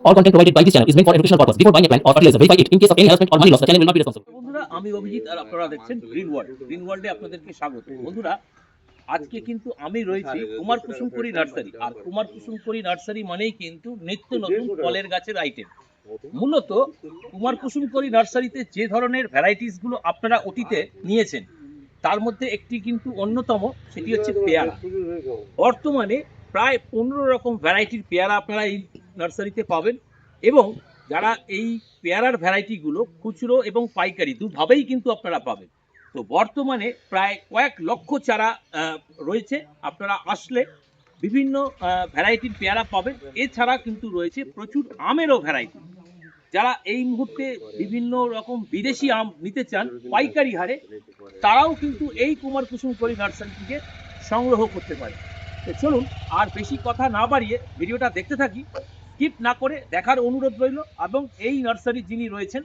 All content provided by this channel is meant for educational purpose. Before buying a plant or fertilizer, verify it. In case of any harassment or money loss, the channel will not be responsible. বন্ধুরা আমি অভিজিৎ আর আপনারা দেখছেন green ওয়ার্ল্ডে আপনাদেরকে স্বাগত। বন্ধুরা আজকে কিন্তু আমি রয়েছি কুমার কুসুমপুরি নার্সারি। আর কুমার কুসুমপুরি নার্সারি মানেই কিন্তু নিত্য নতুন ফলের গাছের আইটেম। মূলত কুমার কুসুমপুরি নার্সারিতে যে ধরনের ভ্যারাইটিস গুলো আপনারা অতীতে নিয়েছেন তার মধ্যে একটি কিন্তু অন্যতম, সেটি হচ্ছে পেয়ারা। বর্তমানে প্রায় 15 রকম ভ্যারাইটির পেয়ারা আপনারা এই নার্সারিতে পাবেন, এবং যারা এই পেয়ারার ভ্যারাইটিগুলো খুচরো এবং পাইকারি দুভাবেই কিন্তু আপনারা পাবেন। তো বর্তমানে প্রায় কয়েক লক্ষ চারা রয়েছে, আপনারা আসলে বিভিন্ন ভ্যারাইটির পেয়ারা পাবেন। এছাড়া কিন্তু রয়েছে প্রচুর আমেরও ভ্যারাইটি। যারা এই মুহূর্তে বিভিন্ন রকম বিদেশি আম নিতে চান পাইকারি হারে, তারাও কিন্তু এই কুমার কুসুমপুরি নার্সারি থেকে সংগ্রহ করতে পারে। তো চলুন আর বেশি কথা না বাড়িয়ে ভিডিওটা দেখতে থাকি, স্কিপ না করে দেখার অনুরোধ রইল। এবং এই নার্সারি যিনি রয়েছেন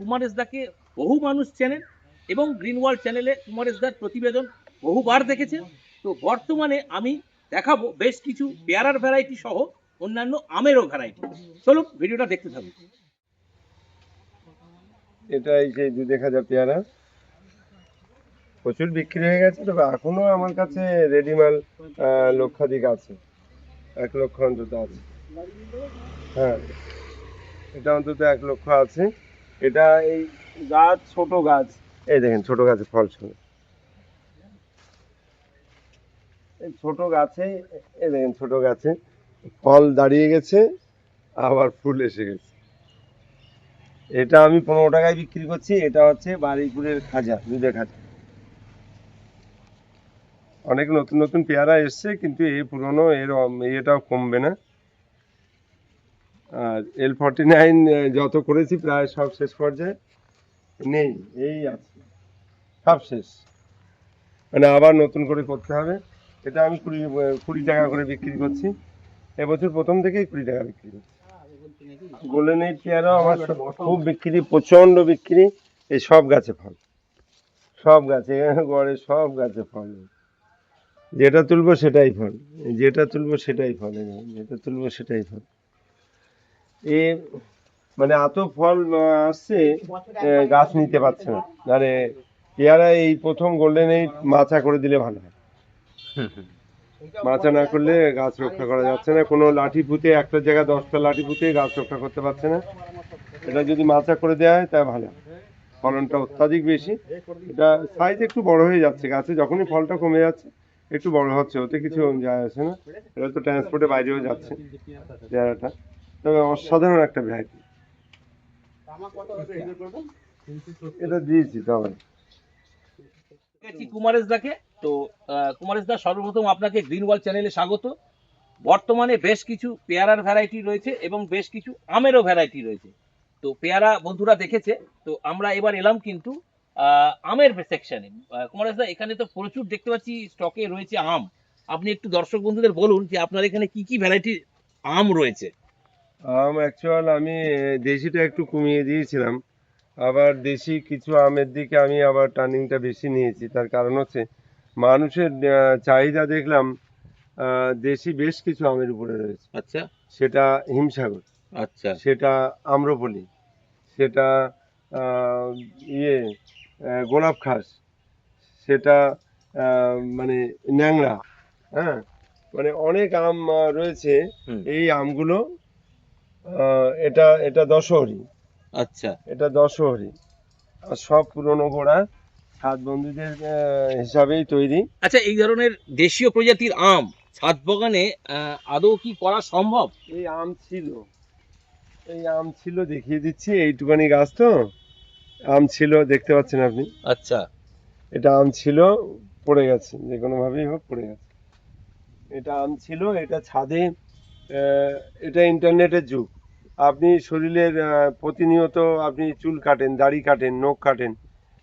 কুমারেশদাকে বহু মানুষ চেনেন এবং গ্রিন ওয়ার্ল্ড চ্যানেলে কুমারেশদার প্রতিবেদন বহুবার দেখেছেন। তো বর্তমানে আমি দেখাবো বেশ কিছু পেয়ারার ভ্যারাইটি সহ অন্যান্য আমেরও ভ্যারাইটি। চলুন ভিডিওটা দেখতে থাকুন। এটাই সেই 2000 পেয়ারা প্রচুর বিক্রি হয়ে গেছে, তবে এখনো আমার কাছে রেডিমাল লক্ষাধিক আছে, 1 লক্ষ অন্তত আছে। হ্যাঁ, এটা অন্তত 1 লক্ষ আছে। এটা এই গাছ, ছোট গাছ, এই দেখেন ছোট গাছে ফল শুরু, এই ছোট গাছে, এই দেখেন ছোট গাছে ফল দাঁড়িয়ে গেছে, আবার ফুল এসে গেছে। এটা আমি 15 টাকায় বিক্রি করছি। এটা হচ্ছে বারুইপুরের খাজা, দুধের খাজা। অনেক নতুন নতুন পেয়ারা এসছে, কিন্তু এই পুরনো এর এটাও কমবে না। আর L49 যত করেছি প্রায় সব শেষ পর্যায়ে, নেই, এই আছে, সব শেষ, মানে আবার নতুন করে করতে হবে। এটা আমি 20 টাকা করে বিক্রি করছি। এবছর প্রথম থেকেই 20 টাকা বিক্রি করছি। গোল্ডেন এইট পেয়ারা আমার খুব বিক্রি, প্রচন্ড বিক্রি। এই সব গাছে ফল, সব গাছে, গড়ে সব গাছে ফল। যেটা তুলবো সেটাই ফল, যেটা তুলবো সেটাই ফল, যেটা তুলবো সেটাই ফল। এ মানে এত ফল আসছে, গাছ নিতে পারছে না। মানে পেয়ারা এই প্রথম গোল্ডেন এইট মাচা করে দিলে ভালো হয়। মাচা না করলে গাছ রক্ষা করা যাচ্ছে না। কোনো লাঠি পুঁতে, একটা জায়গায় 10টা লাঠি পুঁতে গাছ রক্ষা করতে পারছে না। এটা যদি মাচা করে দেওয়া হয় তা ভালো, ফলনটা অত্যাধিক বেশি। এটা সাইজ একটু বড় হয়ে যাচ্ছে গাছে, যখনই ফলটা কমে যাচ্ছে একটু বড় হচ্ছে, ওতে কিছু যায় আসে না। এটা তো ট্রান্সপোর্টে বাইরেও যাচ্ছে পেয়ারাটা, তবে অসাধারণ একটা ভ্যারাইটি। এটা দিয়েছি তবে কুমারেশদাকে। তো কুমারেশদা, সর্বপ্রথম আপনাকে গ্রিন ওয়ার্ল্ড চ্যানেলে স্বাগত। বর্তমানে বেশ কিছু পেয়ারার ভ্যারাইটি রয়েছে এবং বেশ কিছু আমেরও ভ্যারাইটি রয়েছে। তো পেয়ারা বন্ধুরা দেখেছে, তো আমরা এবার এলাম কিন্তু আমের সেকশনে। কুমারেশদা, এখানে তো প্রচুর দেখতে পাচ্ছি স্টকে রয়েছে আম। আপনি একটু দর্শক বন্ধুদের বলুন যে আপনার এখানে কি কি ভ্যারাইটির আম রয়েছে। আম অ্যাকচুয়াল আমি দেশিটা একটু কমিয়ে দিয়েছিলাম, আবার দেশি কিছু আমের দিকে আমি আবার টার্নিংটা বেশি নিয়েছি। তার কারণ হচ্ছে মানুষের চাহিদা দেখলাম দেশি বেশ কিছু আমের উপরে রয়েছে। আচ্ছা, সেটা হিমসাগর, আচ্ছা, সেটা আম্রপলি, সেটা ইয়ে গোলাপ খাস, সেটা মানে ন্যাংরা, হ্যাঁ, মানে অনেক আম রয়েছে। এই আমগুলো এটা এটা দশহরি, আচ্ছা, এটা দশহরি, আর সব পুরনো গোড়া, সাত বন্ধুদের হিসাবেই তৈরি। আচ্ছা, এই ধরনের দেশীয় প্রজাতির আম ছাদ বাগানে আদৌ কি করা সম্ভব? এই আম ছিল, এই আম ছিল, দেখিয়ে দিচ্ছি। এইটুকানি গাছ তো আম ছিল, দেখতে পাচ্ছেন আপনি। আচ্ছা, এটা আম ছিল, পড়ে গেছে, যে কোনো ভাবেই হোক পড়ে গেছে। এটা আম ছিল, এটা ছাদে, এটা ইন্টারনেটের যুগ। আপনি শরীরের প্রতিনিয়ত আপনি চুল কাটেন, দাড়ি কাটেন, নখ কাটেন,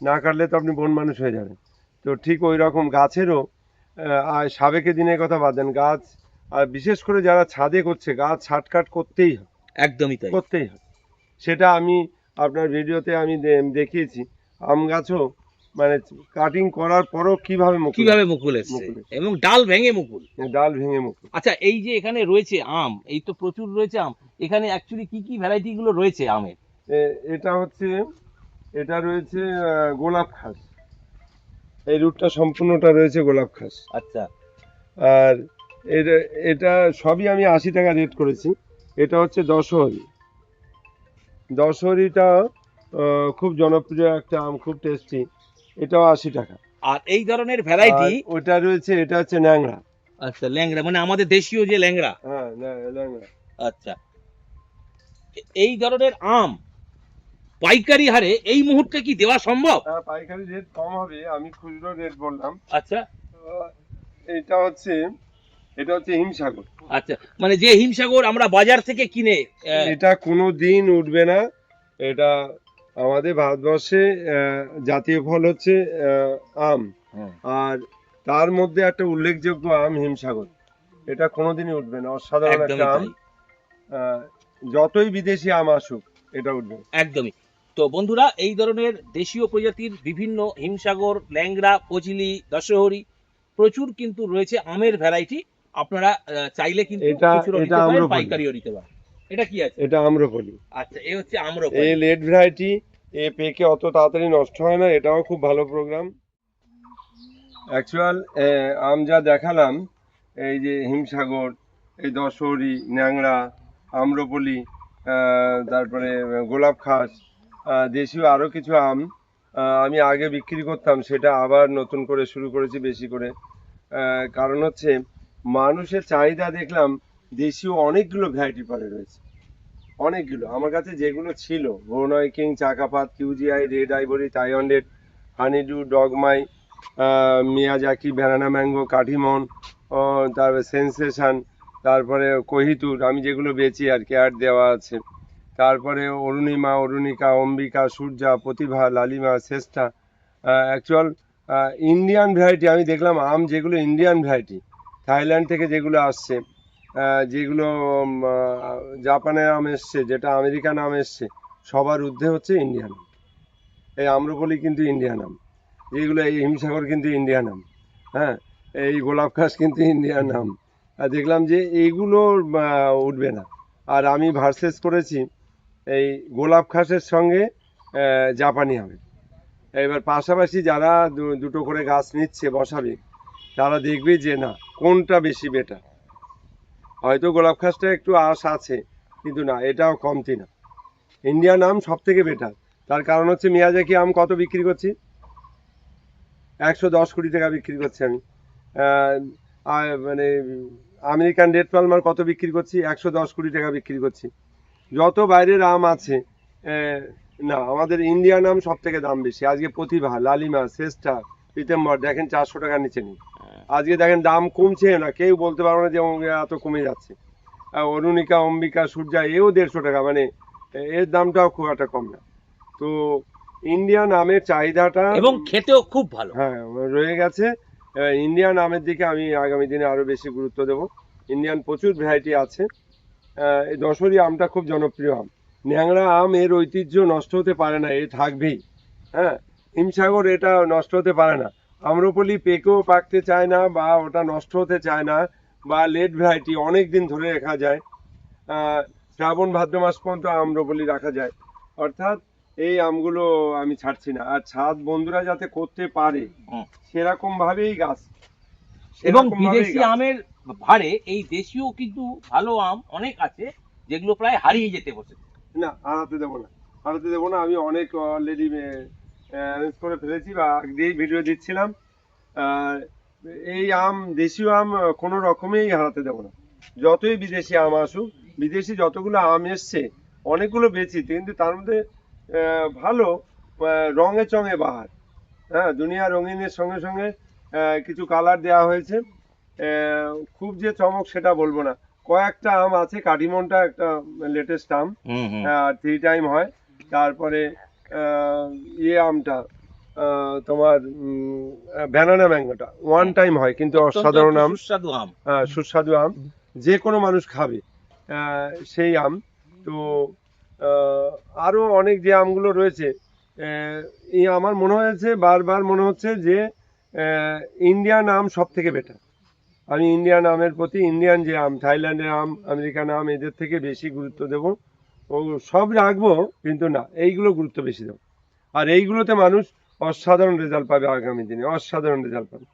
না কাটলে তো আপনি বন মানুষ হয়ে যাবেন। তো ঠিক ওই রকম গাছেরও আর সাবেকে দিনের কথা বাদ দেন, গাছ, আর বিশেষ করে যারা ছাদে করছে, গাছ ছাটকাট করতেই হয়, একদমই তাই। করতেই হয়। সেটা আমি আপনার ভিডিওতে আমি দেখিয়েছি। আম গাছও মানে কাটিং করার পরও কিভাবে মুকুল কিভাবে মুকুল এসছে মুকুল এসছে। এবং ডাল ভেঙে মুকুল। ডাল ভেঙে মুকুল। আচ্ছা, এই যে এখানে রয়েছে আম, এই তো প্রচুর রয়েছে আম, এখানে অ্যাকচুয়ালি কি কি ভ্যারাইটি গুলো রয়েছে আমের? এটা হচ্ছে, এটা রয়েছে গোলাপ খাস, এই রুটটা সম্পূর্ণটা রয়েছে গোলাপ খাস। আচ্ছা, আর এটা এটা সবই আমি 80 টাকা রেট করেছি। এটা হচ্ছে দশহরি, দশহরিটা খুব জনপ্রিয় একটা আম, খুব টেস্টি, এটাও 80 টাকা। আর এই ধরনের ভ্যারাইটি? ওটা রয়েছে, এটা হচ্ছে ন্যাংরা। আচ্ছা, ল্যাংড়া মানে আমাদের দেশীয় যে ল্যাংড়া। হ্যাঁ, ন্যাংরা। আচ্ছা, এই ধরনের আম পাইকারি হারে এই মুহূর্তে কি দেওয়া সম্ভব? পাইকারি রেট কম হবে, আমি খুচরো রেট বললাম। আচ্ছা, এটা হচ্ছে, এটা হচ্ছে হিমসাগর। আচ্ছা, মানে যে হিমসাগর আমরা বাজার থেকে কিনে, এটা কোনো দিন উঠবে না। এটা আমাদের ভারতবর্ষে জাতীয় ফল হচ্ছে আম, আর তার মধ্যে একটা উল্লেখযোগ্য আম হিমসাগর। এটা কোনোদিনই উঠবে না, অসাধারণ একটা আম। যতই বিদেশি আম আসুক এটা উঠবে। একদমই। তো বন্ধুরা, এই ধরনের দেশীয় প্রজাতির বিভিন্ন হিমসাগর, ল্যাংড়া, ফজলি, দশহরি প্রচুর কিন্তু রয়েছে আমের ভ্যারাইটি। আপনারা চাইলে কিন্তু খুচরো নিতে পারেন, পাইকারিও নিতে পারেন। এটা কি আছে? এটা আম্রপলি। আচ্ছা, এই হচ্ছে আম্রপলি। এই লেট ভ্যারাইটি, এ পেকে অত তাড়াতাড়ি নষ্ট হয় না, এটাও খুব ভালো প্রোগ্রাম। অ্যাকচুয়াল আম যা দেখালাম, এই যে হিমসাগর, এই দশহরি, ন্যাংরা, আম্রপলি, তারপরে গোলাপ খাস, দেশীয় আরও কিছু আম আমি আগে বিক্রি করতাম, সেটা আবার নতুন করে শুরু করেছি বেশি করে। কারণ হচ্ছে মানুষের চাহিদা দেখলাম দেশীয় অনেকগুলো ভ্যারাইটি পরে রয়েছে, অনেকগুলো। আমার কাছে যেগুলো ছিল, ভোরনয় কিং, চাকাপাত, কিউজিআই, red ivory, Taiwan red, honeydew, ডগমাই, মিয়াজাকি, ব্যানানা ম্যাঙ্গো, কাঠিমন, তারপরে সেন্সেশন, তারপরে কোহিতুর, আমি যেগুলো বেচি আর কি, অ্যাড দেওয়া আছে। তারপরে অরুণিমা, অরুণিকা, অম্বিকা, সূর্যা, প্রতিভা, লালিমা, শ্রেষ্ঠা। অ্যাকচুয়াল ইন্ডিয়ান ভ্যারাইটি আমি দেখলাম, আম যেগুলো ইন্ডিয়ান ভ্যারাইটি, থাইল্যান্ড থেকে যেগুলো আসছে, যেগুলো জাপানের আম এসছে, যেটা আমেরিকান আম এসছে, সবার ঊর্ধ্বে হচ্ছে ইন্ডিয়ান আম। এই আম্রপলি কিন্তু ইন্ডিয়ান আম, যেগুলো এই হিমসাগর কিন্তু ইন্ডিয়ান আম, হ্যাঁ, এই গোলাপ খাস কিন্তু ইন্ডিয়ান আম। আর দেখলাম যে এইগুলো উঠবে না। আর আমি ভার্সেস করেছি এই গোলাপ খাসের সঙ্গে জাপানি আমের। এবার পাশাপাশি যারা দুটো করে গাছ নিচ্ছে, বসাবে, তারা দেখবে যে না কোনটা বেশি বেটার। হয়তো গোলাপ খাসটা একটু আশ আছে, কিন্তু না, এটাও কমতি না। ইন্ডিয়ান আম সব থেকে বেটার। তার কারণ হচ্ছে মিয়াজাকি আম কত বিক্রি করছি? 110 কোটি টাকা বিক্রি করছি আমি। মানে আমেরিকান রেড পালমার কত বিক্রি করছি? 110 কোটি টাকা বিক্রি করছি। যত বাইরের আম আছে, না, আমাদের ইন্ডিয়ান আম সব থেকে দাম বেশি। আজকে প্রতিভা, লালিমা, শ্রেষ্ঠা, পিতাম্বর দেখেন 400 টাকার নিচে নেই। আজকে দেখেন দাম কমছে না, কেউ বলতে পারবো না যে এত কমে যাচ্ছে। অরুণিকা, অম্বিকা, সূর্যা, এও 150 টাকা, মানে এর দামটাও খুব একটা কম না। তো ইন্ডিয়ান আমের চাহিদাটা এবং খেতেও খুব ভালো, হ্যাঁ, রয়ে গেছে। ইন্ডিয়ান আমের দিকে আমি আগামী দিনে আরো বেশি গুরুত্ব দেব। ইন্ডিয়ান প্রচুর ভ্যারাইটি আছে। এই দশহরি আমটা খুব জনপ্রিয় আম। ন্যাংরা আম, এর ঐতিহ্য নষ্ট হতে পারে না, এ থাকবেই। হ্যাঁ, হিমসাগর এটা নষ্ট হতে পারে না। আম্রপলি পেকেও পাকতে চায় না, বা ওটা নষ্ট হতে চায় না, বা লেট ভ্যারাইটি অনেক দিন ধরে রাখা যায়। শ্রাবণ ভাদ্র মাস পর্যন্ত আম্রপলি রাখা যায়। অর্থাৎ এই আমগুলো আমি ছাড়ছি না। আর ছাদ বন্ধুরা যাতে করতে পারে সেরকম ভাবেই গাছ, এবং বিদেশি আমের ভারে এই দেশীয় কিন্তু ভালো আম অনেক আছে, যেগুলো প্রায় হারিয়ে যেতে বসেছে। না, হারাতে দেবো না, হারাতে দেবো না। আমি অনেক অলরেডি অ্যারেঞ্জ করে ফেলেছি, বা আগে দিয়েই ভিডিও দিচ্ছিলাম। এই আম, দেশীয় আম কোনো রকমেই হারাতে দেবো না। যতই বিদেশি আম আসুক, বিদেশি যতগুলো আম এসছে অনেকগুলো বেচি, কিন্তু তার মধ্যে ভালো রঙে চঙে বাহার। হ্যাঁ, দুনিয়া রঙিনের সঙ্গে সঙ্গে কিছু কালার দেওয়া হয়েছে। খুব যে চমক সেটা বলবো না। কয়েকটা আম আছে, কাটিমনটা একটা লেটেস্ট আম, 3 টাইম হয়। তারপরে আমটা তোমার ব্যানানা ম্যাঙ্গোটা 1 টাইম হয়, কিন্তু অসাধারণ আম, সুস্বাদু আম, সুস্বাদু আম, যে কোনো মানুষ খাবে সেই আম। তো আরো অনেক যে আমগুলো রয়েছে, এই আমার মনে হয়েছে, বারবার মনে হচ্ছে যে ইন্ডিয়ান আম সব থেকে বেটার। আমি ইন্ডিয়ান আমের প্রতি, ইন্ডিয়ান যে আম, থাইল্যান্ডের আম, আমেরিকান আম, এদের থেকে বেশি গুরুত্ব দেবো। ও সব রাখবো, কিন্তু না, এইগুলো গুরুত্ব বেশি দেবো। আর এইগুলোতে মানুষ অসাধারণ রেজাল্ট পাবে আগামী দিনে, অসাধারণ রেজাল্ট পাবে।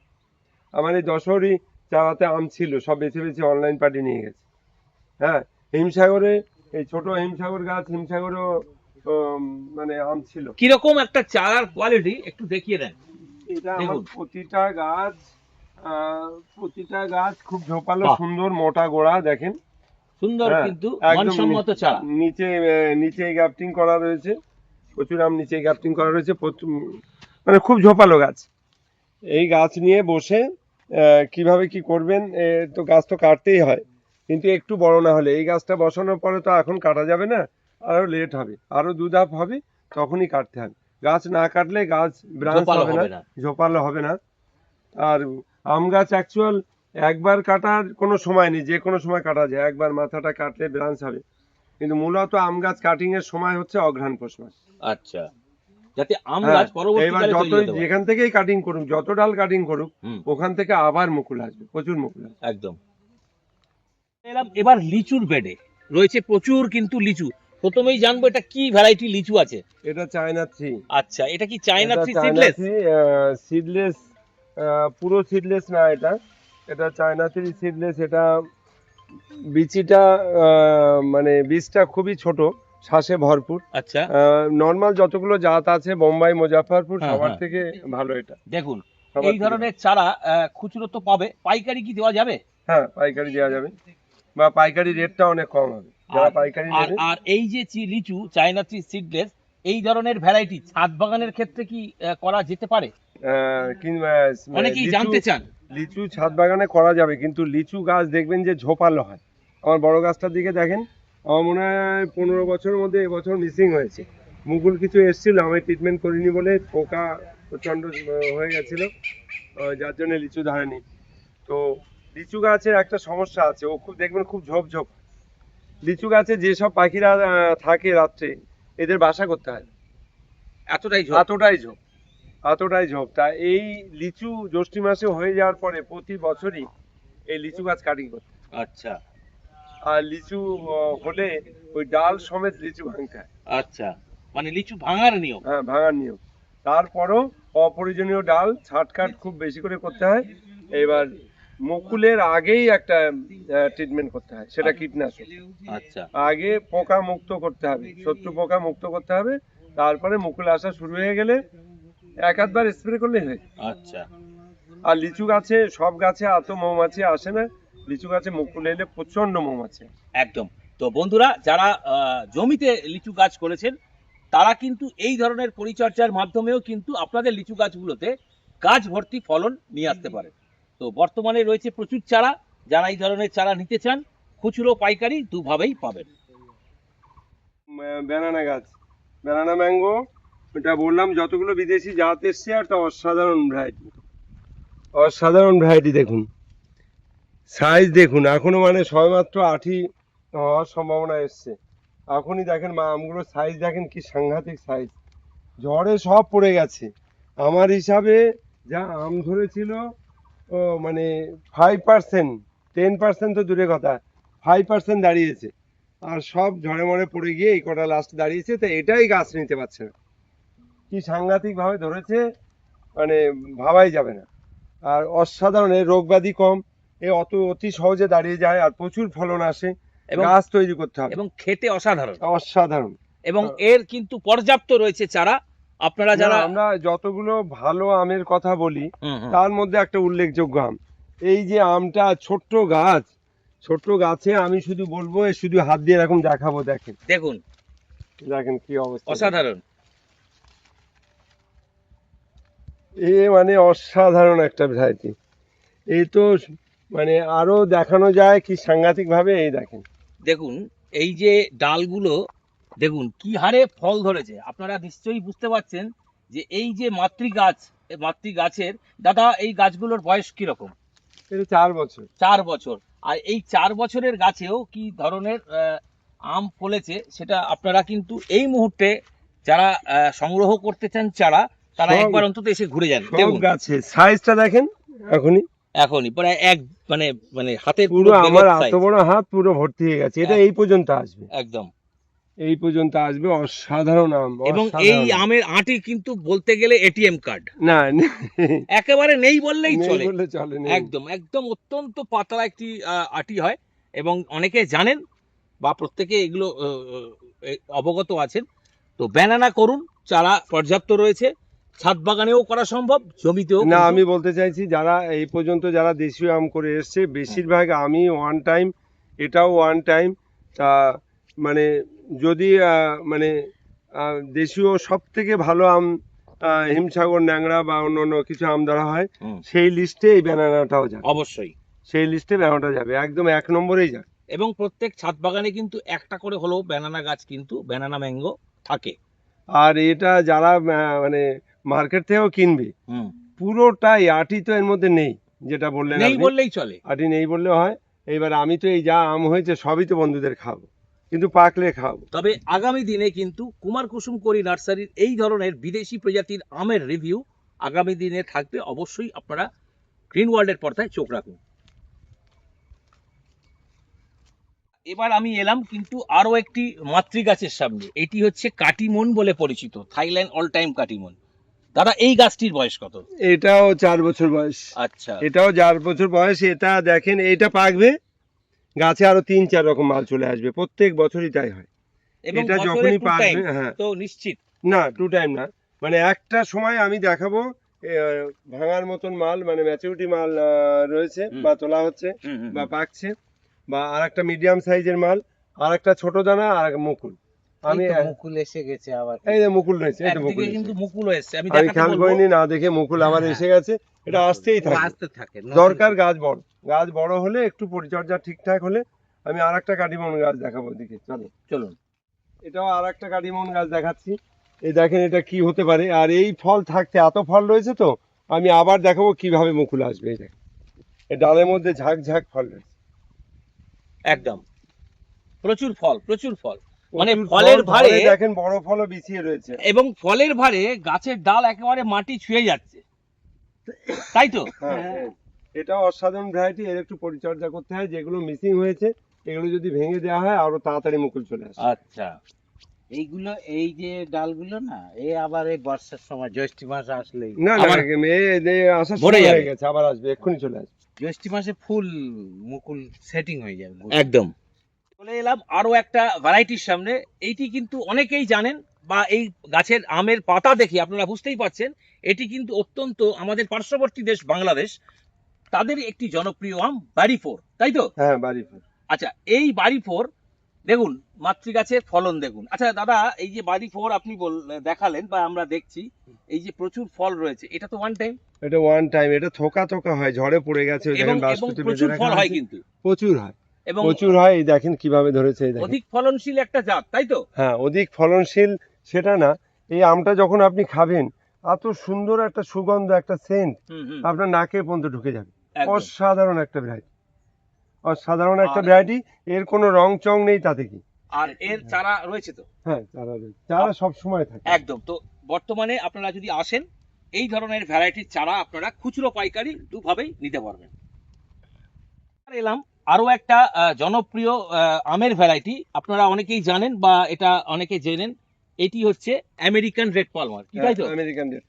আমার এই যশোরই চারাতে আম ছিল, সব বেছে বেছে অনলাইন পাঠিয়ে নিয়ে গেছে। হ্যাঁ, হিমসাগরে এই ছোট হিমসাগর গাছ, হিমসাগরও মানে আম ছিল। কিরকম একটা চারার কোয়ালিটি একটু দেখিয়ে দেন। এটা আমার দেখুন। প্রতিটা গাছ খুব ঝোপালো, বাহ। সুন্দর মোটা গোড়া দেখেন। সুন্দর হ্যাঁ, কিন্তু একদম মানসম্মত চারা। নিচে গ্রাফটিং করা রয়েছে, প্রচুর আম নিচে গ্রাফটিং করা রয়েছে, মানে খুব ঝোপালো গাছ। এই গাছ নিয়ে বসে কিভাবে কি করবেন, তো গাছ তো কাটতেই হয়, কিন্তু একটু বড় না হলে, এই গাছটা বসানোর পরে তো এখন কাটা যাবে না, আরো লেট হবে, আরো 2 ধাপ হবে, তখনই কাটতে হবে। গাছ না কাটলে গাছ ব্রাঞ্চ ঝোপালো হবে হবে না, না। ঝোপালো হবে না। আর আম গাছ অ্যাকচুয়াল একবার কাটার কোনো সময় নেই, যে কোনো সময় কাটা যায়, একবার মাথাটা কাটলে ব্রাঞ্চ হবে। কিন্তু মূলত আম গাছ কাটিং এর সময় হচ্ছে অঘ্রাণ পৌষ মাস। আচ্ছা, যাতে আম হ্যাঁ, গাছ এবার পরবর্তীকালে তৈরি যতই হতে পারে। যেখান থেকেই কাটিং করুক, যত ডাল কাটিং করুক, হুম, ওখান থেকে আবার মুকুল আসবে, প্রচুর মুকুল আসবে। একদম। এবার লিচুর বেডে রয়েছে প্রচুর কিন্তু লিচু। প্রথমেই জানবো এটা কি ভ্যারাইটি লিচু আছে। এটা চায়না 3। আচ্ছা, এটা কি চায়না এটা 3 চায়না সিডলেস? 3 সিডলেস, পুরো সিডলেস না এটা। এটা চায়না 3 সিডলেস। এটা বিচিটা মানে বীজটা খুবই ছোট, শ্বাসে ভরপুর। আচ্ছা, নর্মাল যতগুলো জাত আছে, বোম্বাই, মুজাফফরপুর, হ্যাঁ, সবার হ্যাঁ। থেকে ভালো এটা। দেখুন, সবার এই থেকে ধরনের চারা খুচরো তো পাবে, পাইকারি কি দেওয়া যাবে? হ্যাঁ, পাইকারি দেওয়া যাবে, বা পাইকারি রেটটা অনেক কম হবে যারা আর পাইকারি আর নেবে। আর এই যে লিচু চায়না 3 সিডলেস, এই ধরনের ভ্যারাইটি ছাদ বাগানের ক্ষেত্রে কি করা যেতে পারে? কিংবা অনেকেই লিচু, জানতে চান। লিচু ছাদ বাগানে করা যাবে, কিন্তু লিচু গাছ দেখবেন যে ঝোপালো হয়। আমার বড় গাছটার দিকে দেখেন, আমার মনে হয় 15 বছরের মধ্যে এবছর মিসিং হয়েছে। মুকুল কিছু এসেছিল, আমি ট্রিটমেন্ট করিনি বলে পোকা প্রচণ্ড হয়ে গেছিল, যার জন্য লিচু ধরেনি। তো লিচু গাছের একটা সমস্যা আছে, ও খুব দেখবেন খুব ঝোপ। লিচু গাছে যেসব পাখিরা থাকে রাত্রে, এদের বাসা করতে হয়, এতটাই এতটাই ঝোপ। তা এই লিচু জ্যৈষ্ঠ মাসে হয়ে যাওয়ার পরে প্রতি বছরই এই লিচু গাছ কাটিং করতে হয়। আচ্ছা, আর লিচু হলে ওই ডাল সমেত লিচু ভাঙতে হয়। আচ্ছা, মানে লিচু ভাঙার নিয়ম। হ্যাঁ, ভাঙার নিয়ম। তারপরও অপ্রয়োজনীয় ডাল ছাটকাট খুব বেশি করে করতে হয়। এবার মুকুলের আগেই একটা ট্রিটমেন্ট করতে হয়, সেটা কীটনাশক। আচ্ছা, আগে পোকা মুক্ত করতে হবে, শত্রু পোকা মুক্ত করতে হবে, তারপরে মুকুল আসা শুরু হয়ে গেলে এক আধবার স্প্রে করলেই হয়। আচ্ছা, আর লিচু গাছে, সব গাছে এত মৌমাছি আসে না, লিচু গাছে মুকুল এলে প্রচন্ড মৌমাছি। একদম। তো বন্ধুরা, যারা জমিতে লিচু গাছ করেছেন, তারা কিন্তু এই ধরনের পরিচর্যার মাধ্যমেও কিন্তু আপনাদের লিচু গাছগুলোতে গাছ ভর্তি ফলন নিয়ে আসতে পারে। তো বর্তমানে রয়েছে প্রচুর চারা, যারা এই ধরনের চারা নিতে চান, খুচরো পাইকারি দুভাবেই পাবেন। ব্যানানা গাছ, ব্যানানা ম্যাঙ্গো, এটা বললাম যতগুলো বিদেশি জাত এসছে, একটা অসাধারণ ভ্যারাইটি দেখুন, সাইজ দেখুন, এখনো মানে সবেমাত্র আঠি হওয়ার সম্ভাবনা এসছে। এখনই দেখেন আমগুলোর সাইজ দেখেন, কি সাংঘাতিক সাইজ। ঝড়ে সব পড়ে গেছে। আমার হিসাবে যা আম ধরেছিল, ও মানে 5%, 10% তো দূরে কথা, 5% দাঁড়িয়েছে, আর সব ঝড়ে মরে পড়ে গিয়ে এই কটা লাস্ট দাঁড়িয়েছে। তো এটাই গাছ নিতে পারছে না, কি সাংঘাতিক ভাবে ধরেছে, মানে ভাবাই যাবে না। আর অসাধারণ, এর রোগ ব্যাধি কম, এ অতি সহজে দাঁড়িয়ে যায়, আর প্রচুর ফলন আসে। এবং গাছ তৈরি করতে হবে, এবং খেতে অসাধারণ, অসাধারণ। এবং এর কিন্তু পর্যাপ্ত রয়েছে চারা। আপনারা যারা আমরা যতগুলো ভালো আমের কথা বলি, হুম, হুম, তার মধ্যে একটা উল্লেখযোগ্য আম, এই যে আমটা, ছোট্ট গাছে আমি শুধু বলবো, শুধু হাত দিয়ে এরকম দেখাবো, দেখেন দেখুন, দেখেন কি অবস্থা, অসাধারণ। মানে অসাধারণ একটা ভ্যারাইটি। এই তো মানে আরো দেখানো যায় কি সাংঘাতিক ভাবে, এই দেখেন। দেখুন, এই যে ডালগুলো দেখুন কি হারে ফল ধরেছে। আপনারা নিশ্চয়ই বুঝতে পারছেন যে এই যে মাতৃ গাছের, দাদা এই গাছগুলোর বয়স কিরকম? এটা 4 বছর। 4 বছর। আর এই 4 বছরের গাছেও কি ধরনের আম ফলেছে, সেটা আপনারা কিন্তু এই মুহূর্তে যারা সংগ্রহ করতে চান চারা তারা সব- একবার অন্তত এসে ঘুরে যান। সব দেখুন গাছে সাইজটা দেখেন এখনই, এখনই প্রায় এক মানে মানে হাতের পুরো আমার বেলের এত size। বড় হাত পুরো ভর্তি হয়ে গেছে। এটা এই পর্যন্ত আসবে, একদম। এই পর্যন্ত আসবে। অসাধারণ আম, এবং এই অসাধারণ আম। আমের আঁটি কিন্তু বলতে গেলে এটিএম কার্ড না একেবারে নেই বললেই নেই চলে। বললে চলে, নেই। একদম একদম অত্যন্ত পাতলা একটি আঁটি হয় এবং অনেকে জানেন বা প্রত্যেকে এগুলো অবগত আছেন। তো ব্যানানা করুন, চারা পর্যাপ্ত রয়েছে, ছাদ বাগানেও করা সম্ভব, জমিতেও না, কিন্তু- আমি বলতে চাইছি যারা এই পর্যন্ত যারা দেশীয় আম করে এসছে বেশিরভাগ আমি ওয়ান টাইম, এটাও ওয়ান টাইম। তা মানে যদি মানে দেশীয় সব থেকে ভালো আম হিমসাগর, ন্যাংরা বা অন্য অন্য কিছু আম ধরা হয়, হুম, সেই লিস্টে এই ব্যানানাটাও যাবে। অবশ্যই। সেই লিস্টে ব্যানানাটা যাবে, একদম এক নম্বরেই যাবে। এবং প্রত্যেক ছাদ বাগানে কিন্তু একটা করে হলেও ব্যানানা গাছ কিন্তু ব্যানানা ম্যাঙ্গো থাকে। আর এটা যারা মানে মার্কেট থেকেও কিনবে, হুম, পুরোটাই আটি তো এর মধ্যে নেই, যেটা বললেন নেই আপনি। বললেই চলে। আটি নেই বললে হয়। এইবার আমি তো এই যা আম হয়েছে সবই তো বন্ধুদের খাবো, কিন্তু পাকলে খাবো। তবে আগামী দিনে কিন্তু কুমার কুসুম করি নার্সারির এই ধরনের বিদেশি প্রজাতির আমের রিভিউ আগামী দিনে থাকবে। অবশ্যই আপনারা গ্রিন ওয়ার্ল্ডের পর্দায় চোখ রাখুন। এবার আমি এলাম কিন্তু আরো একটি মাতৃগাছের সামনে। এটি হচ্ছে কাটিমন বলে পরিচিত, থাইল্যান্ড অল টাইম কাটিমন। দাদা এই গাছটির বয়স কত? এটাও 4 বছর বয়স। আচ্ছা, এটাও 4 বছর বয়স। এটা দেখেন, এটা পাকবে, গাছে আরো 3-4 রকম মাল চলে আসবে, প্রত্যেক বছরই তাই হয়। এবং এটা বছরে যখনই 2 টাইম পাকবে, হ্যাঁ, তো নিশ্চিত। না 2 টাইম না, মানে একটা সময় আমি দেখাবো ভাঙার মতন মাল, মানে ম্যাচুরিটি মাল রয়েছে হুম। বা তোলা হচ্ছে হুম, হুম, বা হুম। পাকছে, বা আর একটা মিডিয়াম সাইজের মাল, আর একটা ছোট দানা, আর একটা মুকুল। আমি এই তো মুকুল এসে গেছে আবার। এই যে মুকুল রয়েছে, এই তো একদিকে মুকুল কিন্তু এসে গেছে। মুকুল এসছে, আমি আমি দেখাতে খেয়াল বলবো। করিনি, না দেখে মুকুল আমার এসে গেছে। এটা আসতেই ও থাকে, আসতে থাকে দরকার গাছ বড়। গাছ বড় হলে, একটু পরিচর্যা ঠিকঠাক হলে, আমি আর একটা কাটিমন গাছ দেখাবো দিকে, চলো। চলুন। এটাও আর একটা কাটিমন গাছ দেখাচ্ছি। এই দেখেন এটা কি হতে পারে। আর এই ফল থাকতে, এত ফল রয়েছে তো, আমি আবার দেখাবো কিভাবে মুকুল আসবে। এই দেখেন, এই ডালের মধ্যে ঝাঁক ঝাঁক ফল রয়েছে, একদম প্রচুর ফল, প্রচুর ফল, মানে প্রচুর ফলের ফল, ভারে। ধরে দেখেন বড় ফলও বিছিয়ে রয়েছে। এবং ফলের ভারে গাছের ডাল একেবারে মাটি ছুঁয়ে যাচ্ছে, তাই তো? হ্যাঁ, এটাও অসাধারণ ভ্যারাইটি। এর একটু পরিচর্যা করতে হয়, যেগুলো মিসিং হয়েছে এগুলো যদি ভেঙে দেওয়া হয় আরো তাড়াতাড়ি মুকুল চলে আসে। আচ্ছা, এইগুলো, এই যে ডালগুলো না, এই আবার এই বর্ষার সময় জ্যৈষ্ঠ মাস আসলেই, না না, আবার আসার ভরে সময় যাবে। হয়ে গেছে, আবার আসবে, এক্ষুনি চলে আসবে। জ্যৈষ্ঠ মাসে ফুল মুকুল সেটিং হয়ে যাবে। একদম। চলে এলাম আরো একটা ভ্যারাইটির সামনে। এইটি কিন্তু অনেকেই জানেন, বা এই গাছের আমের পাতা দেখে আপনারা বুঝতেই পারছেন এটি কিন্তু অত্যন্ত আমাদের পার্শ্ববর্তী দেশ বাংলাদেশ, তাদের একটি জনপ্রিয় আম বাড়ি 4, তাই তো? হ্যাঁ, বাড়ি ফল। আচ্ছা, এই বাড়ি 4 দেখুন, মাতৃগাছের ফলন দেখুন। আচ্ছা দাদা, এই যে বাড়ি 4 আপনি দেখালেন বা আমরা দেখছি, এই যে প্রচুর ফল রয়েছে, এটা তো ওয়ান টাইম এটা ওয়ান টাইম, এটা থোকা থোকা হয়, ঝড়ে পড়ে গেছে, ওই এবং দেখেন এবং বাস্তুতে বেঁধে প্রচুর রাখা ফল হয় আছে। কিন্তু, প্রচুর হয়, এবং প্রচুর হয়। এই দেখেন কিভাবে ধরেছে, এই দেখেন। অধিক ফলনশীল একটা জাত, তাই তো? হ্যাঁ, অধিক ফলনশীল সেটা না, এই আমটা যখন আপনি খাবেন, এত সুন্দর একটা সুগন্ধ, একটা সেন্ট হুম, হুম, আপনার নাকে পর্যন্ত ঢুকে যাবে। একদম। অসাধারণ একটা ভ্যারাইটি, অসাধারণ একটা আর- ভ্যারাইটি। এর কোনো রং চং নেই তাতে কি। আর এর চারা রয়েছে তো? হ্যাঁ, চারা সব সময় থাকে। একদম। তো বর্তমানে আপনারা যদি আসেন, এই ধরনের ভ্যারাইটির চারা আপনারা খুচরো পাইকারি দুভাবেই নিতে পারবেন। আর এলাম আরো একটা জনপ্রিয় আমের ভ্যারাইটি, আপনারা অনেকেই জানেন বা এটা অনেকে জেনেন, এটি হচ্ছে আমেরিকান রেড পালমার, কি তাই তো? American red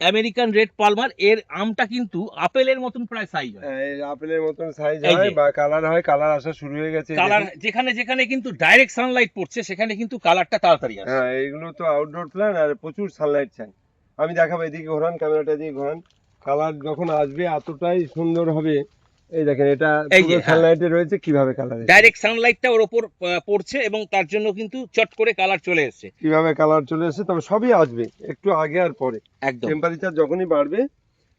American red Palmer, এর আমটা কিন্তু আপেলের মতন প্রায় সাইজ হয়। আপেলের মতন সাইজ এই যে। হয় বা কালার হয়, কালার আসা শুরু হয়ে গেছে। এই কালার দেখুন। যেখানে যেখানে কিন্তু ডাইরেক্ট সানলাইট পড়ছে সেখানে কিন্তু কালারটা তাড়াতাড়ি আসে। হ্যাঁ, এইগুলো তো আউটডোর প্ল্যান, আর প্রচুর সানলাইট চাই। আমি দেখাবো, এদিকে ঘোরান, ক্যামেরাটা দিয়ে ঘোরান। কালার যখন আসবে এতটাই সুন্দর হবে। এই দেখেন, এটা এই যে, পুরো হ্যাঁ। সানলাইটে রয়েছে, কিভাবে কালার ডাইরেক্ট সানলাইটটা ওর ওপর পড়ছে এবং তার জন্য কিন্তু চট করে কালার চলে এসেছে। কিভাবে কালার চলে এসেছে। তবে সবই আসবে একটু আগে আর পরে, একদম। টেম্পারেচার যখনই বাড়বে।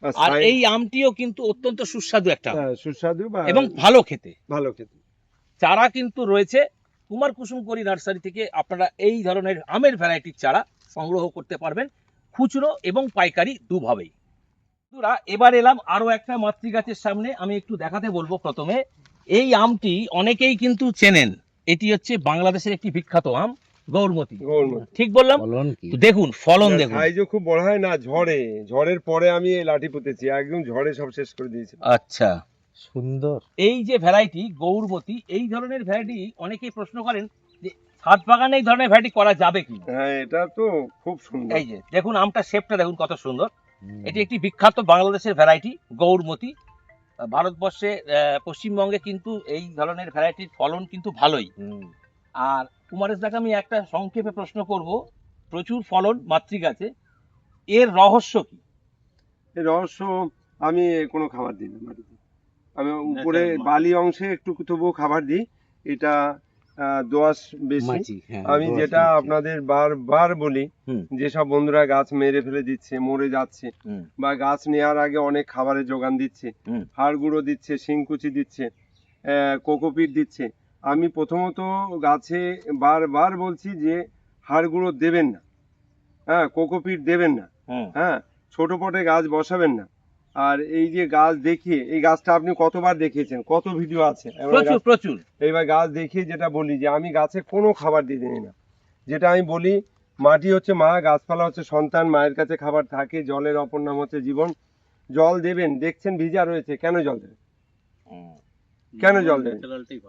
আর আর size- এই আমটিও কিন্তু অত্যন্ত সুস্বাদু একটা আম হ্যাঁ, সুস্বাদু বা এবং ভালো খেতে। ভালো খেতে। চারা কিন্তু রয়েছে কুমার কুসুম করি নার্সারি থেকে, আপনারা এই ধরনের আমের ভ্যারাইটির চারা সংগ্রহ করতে পারবেন খুচরো এবং পাইকারি দুভাবেই। বন্ধুরা, এবার এলাম আরো একটা মাতৃগাছের সামনে। আমি একটু দেখাতে বলবো প্রথমে, এই আমটি অনেকেই কিন্তু চেনেন, এটি হচ্ছে বাংলাদেশের একটি বিখ্যাত আম গৌরমতি, গৌরমতি। ঠিক বললাম? ফলন কি তো দেখুন ফলন দেখুন। সাইজও খুব বড় হয় না, ঝড়ের পরে আমি এই লাঠি পুঁতেছি, একদম ঝড়ে সব শেষ করে দিয়েছি। আচ্ছা, সুন্দর। এই যে ভ্যারাইটি গৌরমতি, এই ধরনের ভ্যারাইটি অনেকেই প্রশ্ন করেন যে ছাদ বাগানে এই ধরনের ভ্যারাইটি করা যাবে কি? হ্যাঁ, এটা তো খুব সুন্দর। এই যে দেখুন আমটা শেপটা দেখুন কত সুন্দর। এটি একটি বিখ্যাত বাংলাদেশের ভ্যারাইটি গৌরমতি। ভারতবর্ষে পশ্চিমবঙ্গে কিন্তু এই ধরনের ভ্যারাইটির ফলন কিন্তু ভালোই। আর কুমারেশ দাকে আমি একটা সংক্ষেপে প্রশ্ন করব, প্রচুর ফলন মাতৃগাছে, এর রহস্য কি? এই রহস্য, আমি কোনো খাবার দিই না মাটিতে, আমি উপরে বালি অংশে একটু তবুও খাবার দিই। এটা দোআঁশ বেশি। মাছি, হ্যাঁ, আমি দোআঁশ যেটা মাছি। আপনাদের বারবার বলি, হুম। যেসব বন্ধুরা গাছ মেরে ফেলে দিচ্ছে, মরে যাচ্ছে, হুম। বা গাছ নেওয়ার আগে অনেক খাবারের যোগান দিচ্ছে, হুম। হাড় গুঁড়ো দিচ্ছে, শিংকুচি দিচ্ছে, কোকোপিট দিচ্ছে, আমি প্রথমত গাছে বারবার বলছি যে হাড় গুঁড়ো দেবেন না, হ্যাঁ, কোকোপিট দেবেন না, হুম। হ্যাঁ, ছোট পটে গাছ বসাবেন না। আর এই যে গাছ দেখিয়ে, এই গাছটা আপনি কতবার দেখিয়েছেন, কত ভিডিও আছে, প্রচুর প্রচুর। এইবার গাছ দেখিয়ে যেটা বলি যে আমি গাছে কোনো খাবার দিয়ে দিই না। যেটা আমি বলি, মাটি হচ্ছে মা, গাছপালা হচ্ছে সন্তান, মায়ের কাছে খাবার থাকে, জলের অপর নাম হচ্ছে জীবন। জল দেবেন, দেখছেন ভিজা রয়েছে, কেন জল দেবেন, কেন জল দেবেন?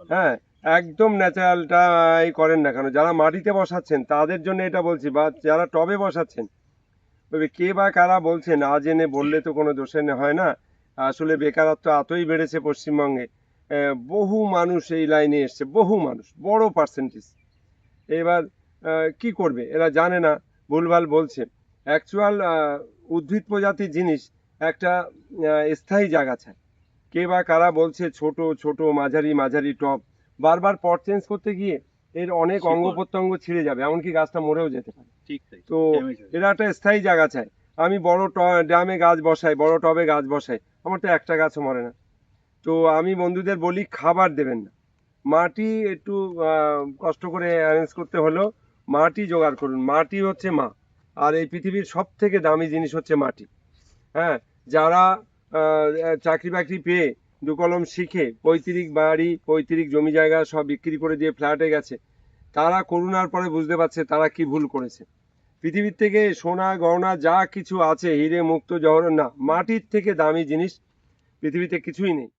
হ্যাঁ, একদম ন্যাচারালটাই করেন না কেন। যারা মাটিতে বসাচ্ছেন তাদের জন্য এটা বলছি, বা যারা টবে বসাচ্ছেন, তবে কে বা কারা বলছেন, না জেনে বললে তো কোনো দোষে হয় না। আসলে বেকারত্ব এতই বেড়েছে পশ্চিমবঙ্গে, বহু মানুষ এই লাইনে এসছে, বহু মানুষ, বড় পার্সেন্টেজ। এবার কি করবে, এরা জানে না, ভুলভাল বলছে। অ্যাকচুয়াল উদ্ভিদ প্রজাতির জিনিস একটা স্থায়ী জায়গা চায়। কে বা কারা বলছে ছোট ছোট মাঝারি মাঝারি টব, বারবার পট চেঞ্জ করতে গিয়ে এর অনেক অঙ্গ প্রত্যঙ্গ ছিঁড়ে যাবে, এমনকি গাছটা মরেও যেতে পারে। তো এরা একটা স্থায়ী জায়গা চায়। আমি বড় ড্রামে গাছ বসাই, বড় টবে গাছ বসাই, আমার তো একটা গাছও মরে না। তো আমি বন্ধুদের বলি খাবার দেবেন না, মাটি একটু কষ্ট করে অ্যারেঞ্জ করতে হলেও মাটি জোগাড় করুন। মাটি হচ্ছে মা, আর এই পৃথিবীর সব থেকে দামি জিনিস হচ্ছে মাটি। হ্যাঁ, যারা চাকরি বাকরি পেয়ে দু কলম শিখে পৈতৃক বাড়ি, পৈতৃক জমি জায়গা সব বিক্রি করে দিয়ে ফ্ল্যাটে গেছে, তারা করোনার পরে বুঝতে পারছে তারা কি ভুল করেছে। পৃথিবীর থেকে সোনা গয়না যা কিছু আছে, হিরে মুক্ত জহর, না, মাটির থেকে দামি জিনিস পৃথিবীতে কিছুই নেই।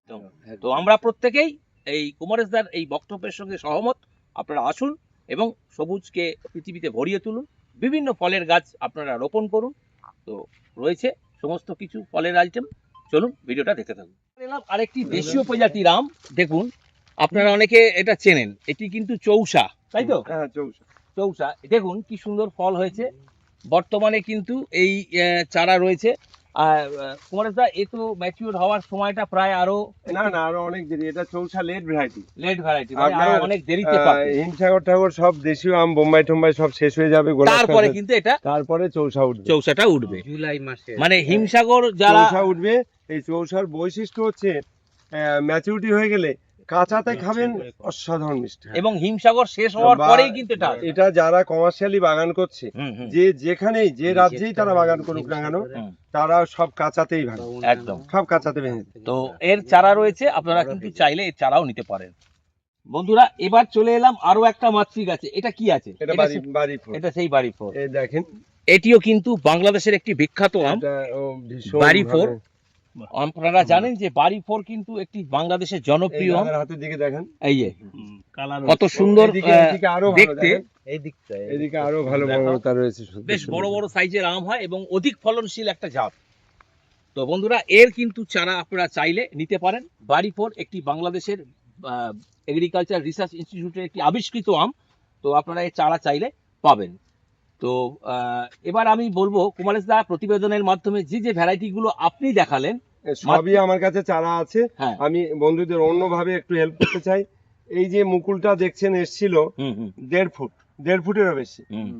তো আমরা প্রত্যেকেই এই কুমারেশদার এই বক্তব্যের সঙ্গে সহমত। আপনারা আসুন এবং সবুজকে পৃথিবীতে ভরিয়ে তুলুন, বিভিন্ন ফলের গাছ আপনারা রোপণ করুন। তো রয়েছে সমস্ত কিছু ফলের আইটেম, চলুন ভিডিওটা দেখতে থাকুন। এলাম আরেকটি দেশীয় প্রজাতির আম, দেখুন আপনারা অনেকে এটা চেনেন, এটি কিন্তু চৌসা, তাই তো? হ্যাঁ, চৌষা। চৌসা, দেখুন কি সুন্দর ফল হয়েছে। বর্তমানে কিন্তু এই চারা রয়েছে। আর কুমারেশদা, এ তো ম্যাচিউর হওয়ার সময়টা প্রায় আরো না না, আরো অনেক দেরি, এটা চৌষা লেট ভ্যারাইটি। লেট ভ্যারাইটি, মানে আরো আপনার, অনেক দেরিতে পাবে। হিমসাগর ঠাকুর সব দেশীয় আম, বোম্বাই টোম্বাই সব শেষ হয়ে যাবে, গোলাপ তারপরে সব- কিন্তু এটা তারপরে চৌষা উঠবে। চৌসাটা উঠবে, জুলাই মাসে মানে হিমসাগর যারা চৌষা উঠবে। এই চৌষার বৈশিষ্ট্য হচ্ছে ম্যাচুরিটি হয়ে গেলে কাঁচাতে খাবেন অসাধারণ মিষ্টি হয়। এবং হিমসাগর শেষ হওয়ার বা- পরেই কিন্তু এটা আসবে। এটা যারা কমার্শিয়ালি বাগান করছে, হুম, হুম, যে যেখানেই যে রাজ্যেই তারা বাগান করুক না কেন, হুম, তারা সব কাঁচাতেই ভাঙে, একদম। সব কাঁচাতে ভেঙে দেয়। তো এর চারা রয়েছে, আপনারা কিন্তু চাইলে এর চারাও নিতে পারেন। বন্ধুরা, এবার চলে এলাম আরো একটা মাতৃ গাছে। এটা কি আছে? এটা বাড়ি ফল। এটা সেই বাড়ি ফল। এই দেখেন, এটিও কিন্তু বাংলাদেশের একটি বিখ্যাত আম। এটা ভীষণ বাড়ি ফল। ভাবে- আপনারা জানেন যে বাড়ি ফোর কিন্তু একটি বাংলাদেশের এই জনপ্রিয় আম। দাদার হাতের দিকে দেখেন, এই যে কত সুন্দর এদিকে আরো ভালো দেখতে, দেখেন, এই দিকটা এদিকে আরো ভালো দেখো, বড়তা রয়েছে, বেশ বড় বড় সাইজের আম হয় এবং অধিক ফলনশীল একটা জাত। তো বন্ধুরা, এর কিন্তু চারা আপনারা চাইলে নিতে পারেন। বাড়ি ফোর একটি বাংলাদেশের এগ্রিকালচার রিসার্চ ইনস্টিটিউটের একটি আবিষ্কৃত আম। তো আপনারা এই চারা চাইলে পাবেন। তো এবার আমি বলবো কুমারেশদা, প্রতিবেদনের মাধ্যমে যে যে ভ্যারাইটিগুলো আপনি দেখালেন, সবই আমার কাছে চারা আছে। হ্যাঁ, আমি বন্ধুদের অন্যভাবে একটু হেল্প করতে চাই। এই যে মুকুলটা দেখছেন এসছিল হুম হুম 1.5 ফুটেরও বেশি। হুম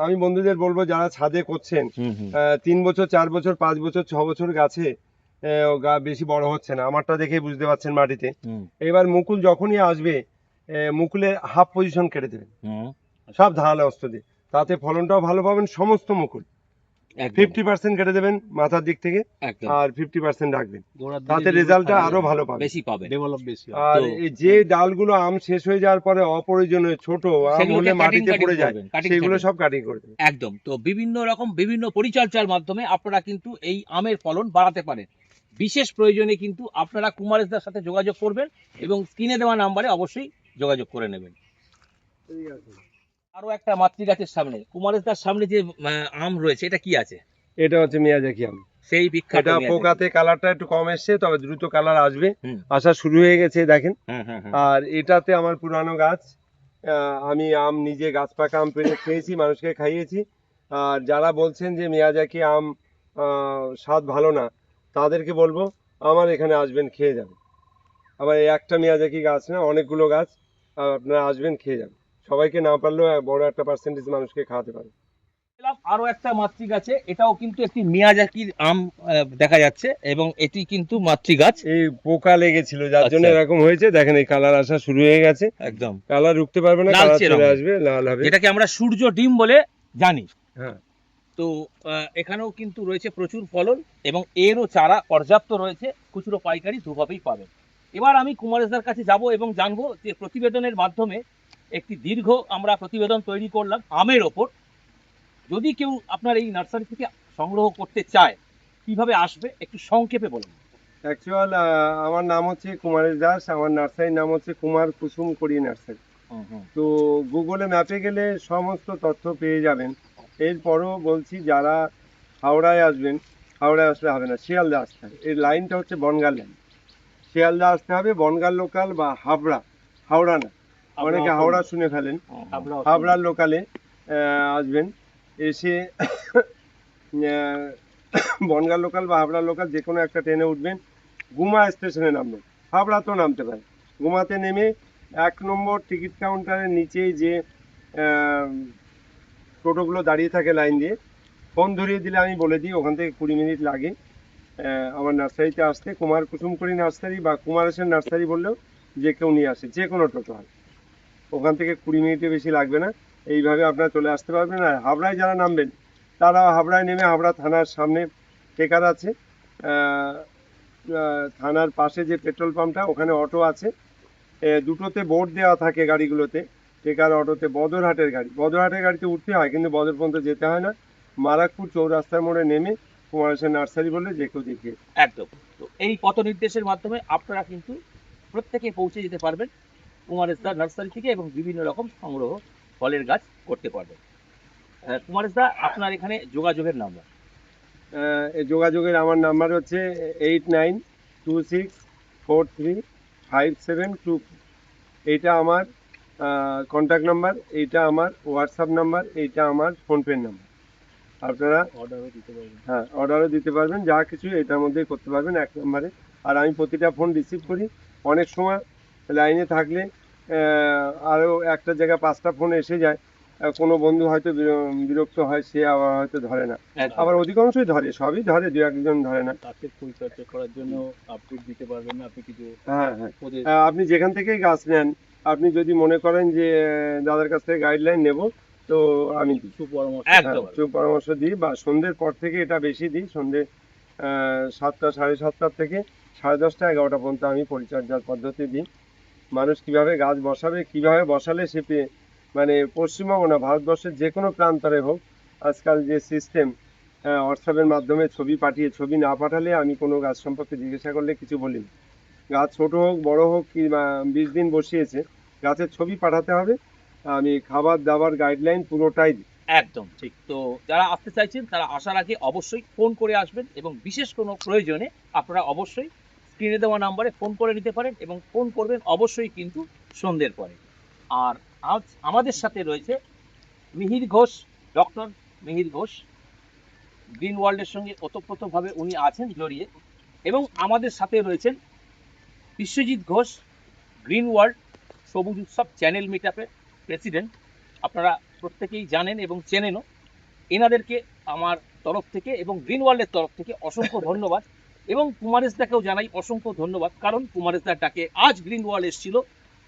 আমি বন্ধুদের বলবো যারা ছাদে করছেন, হুম হুম 3 বছর 4 বছর 5 বছর 6 বছর গাছে বেশি বড় হচ্ছে না, আমারটা দেখেই বুঝতে পারছেন মাটিতে। হুম এবার মুকুল যখনই আসবে, মুকুলের হাফ পজিশন কেটে দেবেন হুম। সব ধারালো অস্ত্র দিয়ে, তাতে ফলনটাও ভালো পাবেন সমস্ত মুকুল। একদম 50% কেটে দেবেন মাথার দিক থেকে, একদম আর 50% রাখবেন, গোড়ার দিকে তাতে যেগুলো রেজাল্টটা থাকে, আরো ভালো পাবেন। বেশি পাবে। ডেভেলপ বেশি হয়। আর তো- এই যে ডালগুলো আম শেষ হয়ে যাওয়ার পরে অপ্রয়োজনীয় ছোট আম সেগুলোকে হলে মাটিতে cutting পড়ে যায়, করবেন, cutting সেগুলো cutting। সব কাটিং করে দেবেন। একদম। তো বিভিন্ন রকম বিভিন্ন পরিচর্যার মাধ্যমে আপনারা কিন্তু এই আমের ফলন বাড়াতে পারেন। বিশেষ প্রয়োজনে কিন্তু আপনারা কুমারেশদার সাথে যোগাযোগ করবেন এবং স্ক্রিনে দেওয়া নাম্বারে অবশ্যই যোগাযোগ করে নেবেন। আরো একটা মাতৃ গাছের সামনে, কুমারেশদার সামনে যে আম রয়েছে, এটা কি আছে? এটা হচ্ছে মিয়াজাকি আম। সেই বিখ্যাত এটা মিয়াজাকি। পোকাতে কালারটা একটু কম এসছে, তবে দ্রুত কালার আসবে, হুম। আসা শুরু হয়ে গেছে দেখেন। হুম। আর এটাতে আমার পুরানো গাছ, আমি আম নিজে গাছ পাকা আম পেড়ে খেয়েছি, মানুষকে খাইয়েছি। আর যারা বলছেন যে মিয়াজাকি আম স্বাদ ভালো না, তাদেরকে বলবো আমার এখানে আসবেন, খেয়ে যাবেন। আমার এই একটা মিয়াজাকি গাছ না, অনেকগুলো গাছ, আপনারা আসবেন, খেয়ে যাবেন। সবাইকে না পারলেও বড় একটা পার্সেন্টেজ মানুষকে খাওয়াতে পারে। এলাম আরো একটা মাতৃ গাছে, এটাও কিন্তু একটি মিয়াজাকির আম দেখা যাচ্ছে এবং এটি কিন্তু মাতৃ গাছ। এই পোকা লেগেছিল যার জন্য আচ্ছা। এরকম হয়েছে, দেখেন এই কালার আসা শুরু হয়ে গেছে। একদম কালার রুখতে পারবে না, কালার লালচে চলে রঙের। আসবে, লাল হবে। যেটাকে আমরা সূর্য ডিম বলে জানি। হ্যাঁ, তো এখানেও কিন্তু রয়েছে প্রচুর ফলন এবং এরও চারা পর্যাপ্ত রয়েছে, খুচরো পাইকারি দুভাবেই পাবেন। এবার আমি কুমারেশদার কাছে যাব এবং জানবো যে প্রতিবেদনের মাধ্যমে একটি দীর্ঘ আমরা প্রতিবেদন তৈরি করলাম আমের ওপর। যদি কেউ আপনার এই নার্সারি থেকে সংগ্রহ করতে চায়, কিভাবে আসবে একটু সংক্ষেপে বলুন। অ্যাকচুয়াল আমার নাম হচ্ছে কুমারেশ দাস, আমার নার্সারির নাম হচ্ছে কুমার কুসুম করি নার্সারি। তো গুগলে ম্যাপে গেলে সমস্ত তথ্য পেয়ে যাবেন। এরপরও বলছি, যারা হাওড়ায় আসবেন, হাওড়ায় আসলে হবে না, শিয়ালদা আসতে হবে। এই লাইনটা হচ্ছে বনগাঁ লাইন, শিয়ালদা আসতে হবে, বনগাঁ লোকাল বা হাবড়া, হাওড়া না, অনেকে হাওড়া শুনে ফেলেন, হাবড়ার লোকালে আসবেন। এসে বনগাঁ লোকাল বা হাবড়া লোকাল যে কোনো একটা ট্রেনে উঠবেন, গুমা স্টেশনে নামবেন, হাবড়াতেও নামতে পারেন। গুমাতে নেমে 1 নম্বর টিকিট কাউন্টারের নিচেই যে টোটোগুলো দাঁড়িয়ে থাকে লাইন দিয়ে, ফোন ধরিয়ে দিলে আমি বলে দিই, ওখান থেকে 20 মিনিট লাগে আমার নার্সারিতে আসতে। কুমার কুসুমকড়ি নার্সারি বা কুমারেশের নার্সারি বললেও যে কেউ নিয়ে আসে, যে কোনো টোটো হয়, ওখান থেকে 20 মিনিটে বেশি লাগবে না। এইভাবে আপনারা চলে আসতে পারবেন। আর হাবড়ায় যারা নামবেন, তারা হাবড়ায় নেমে হাবড়া থানার সামনে টেকার আছে, থানার পাশে যে পেট্রোল পাম্পটা, ওখানে অটো আছে, দুটোতে বোর্ড দেওয়া থাকে গাড়িগুলোতে, টেকার অটোতে বদরহাটের গাড়ি, বদরহাটের গাড়িতে উঠতে হয়, কিন্তু বদর পর্যন্ত যেতে হয় না। মারাকপুর চৌরাস্তার মোড়ে নেমে কুমারেশের নার্সারি বললে যে কেউ দেখিয়ে। একদম। তো এই পথ নির্দেশের মাধ্যমে আপনারা কিন্তু প্রত্যেকে পৌঁছে যেতে পারবেন কুমারেশদার নার্সারি থেকে এবং বিভিন্ন রকম সংগ্রহ ফলের গাছ করতে পারবেন। কুমারেশদা, আপনার এখানে যোগাযোগের নাম্বার? এই যোগাযোগের আমার নাম্বার হচ্ছে 8926435724। এইটা আমার কন্ট্যাক্ট নাম্বার, এইটা আমার হোয়াটসঅ্যাপ নাম্বার, এইটা আমার ফোনপে নাম্বার। আপনারা অর্ডারও দিতে পারবেন। হ্যাঁ, অর্ডারও দিতে পারবেন, যা কিছু এটার মধ্যেই করতে পারবেন 1 নম্বরে। আর আমি প্রতিটা ফোন রিসিভ করি। অনেক সময় লাইনে থাকলে আরও একটা জায়গায় 5টা ফোন এসে যায়, কোনো বন্ধু হয়তো বিরক্ত হয়, সে আবার হয়তো ধরে না, আবার অধিকাংশই ধরে, সবই ধরে, 2-1 জন ধরে না। গাছের পরিচর্যা করার জন্য আপডেট দিতে পারবেন না আপনি কিছু হ্যাঁ হ্যাঁ, ওদের? আপনি যেখান থেকেই গাছ নেন, আপনি যদি মনে করেন যে দাদার কাছ থেকে গাইডলাইন নেব, তো আমি দিই, সুপরামর্শ একদম। পরামর্শ দিই। বা সন্ধ্যের পর থেকে এটা বেশি দিই, সন্ধ্যে 7টা, 7:30 থেকে 10:30, 11টা পর্যন্ত আমি পরিচর্যার পদ্ধতি দিই। মানুষ কিভাবে গাছ বসাবে, কিভাবে বসালে সে মানে পশ্চিমবঙ্গ না, ভারতবর্ষের যে কোনো প্রান্তরে হোক, আজকাল যে সিস্টেম, হোয়াটসঅ্যাপের মাধ্যমে ছবি পাঠিয়ে, ছবি না পাঠালে আমি কোনো গাছ সম্পর্কে জিজ্ঞাসা করলে কিছু বলি না। গাছ ছোট হোক বড় হোক, কি 20 দিন বসিয়েছে, গাছের ছবি পাঠাতে হবে, আমি খাবার দাবার গাইডলাইন পুরোটাই দিই। একদম ঠিক। তো যারা আসতে চাইছেন তারা আসার আগে অবশ্যই ফোন করে আসবেন এবং বিশেষ কোনো প্রয়োজনে আপনারা অবশ্যই স্ক্রিনে দেওয়া নাম্বারে ফোন করে নিতে পারেন এবং ফোন করবেন অবশ্যই কিন্তু সন্ধ্যের পরে। আর আজ আমাদের সাথে রয়েছে মিহির ঘোষ, ডক্টর মিহির ঘোষ। গ্রিন ওয়ার্ল্ডের সঙ্গে ওতপ্রোতভাবে উনি আছেন জড়িয়ে, এবং আমাদের সাথে রয়েছেন বিশ্বজিৎ ঘোষ, গ্রিন ওয়ার্ল্ড সবুজ উৎসব চ্যানেল মিটআপের প্রেসিডেন্ট। আপনারা প্রত্যেকেই জানেন এবং চেনেনও। এনাদেরকে আমার তরফ থেকে এবং গ্রিন ওয়ার্ল্ডের তরফ থেকে অসংখ্য ধন্যবাদ, এবং কুমারেশদাকেও জানাই অসংখ্য ধন্যবাদ, কারণ কুমারেশদার ডাকে আজ গ্রিন ওয়ার্ল্ড এসেছিল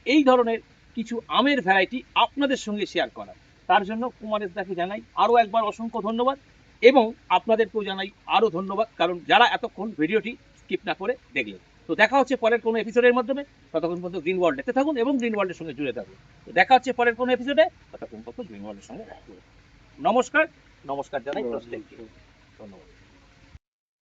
এই ধরনের কিছু আমের ভ্যারাইটি আপনাদের সঙ্গে শেয়ার করার। তার জন্য কুমারেশদাকে জানাই আরও একবার অসংখ্য ধন্যবাদ। এবং আপনাদেরকেও জানাই আরও ধন্যবাদ, কারণ যারা এতক্ষণ ভিডিওটি স্কিপ না করে দেখলেন। তো দেখা হচ্ছে পরের কোনো এপিসোডের মাধ্যমে। ততক্ষণ পর্যন্ত গ্রিন ওয়ার্ল্ড দেখতে থাকুন এবং গ্রিন ওয়ার্ল্ডের সঙ্গে জুড়ে থাকুন। তো দেখা হচ্ছে পরের কোনো এপিসোডে, ততক্ষণ পর্যন্ত গ্রিন ওয়ার্ল্ডের সঙ্গে নমস্কার জানাই প্রত্যেককে।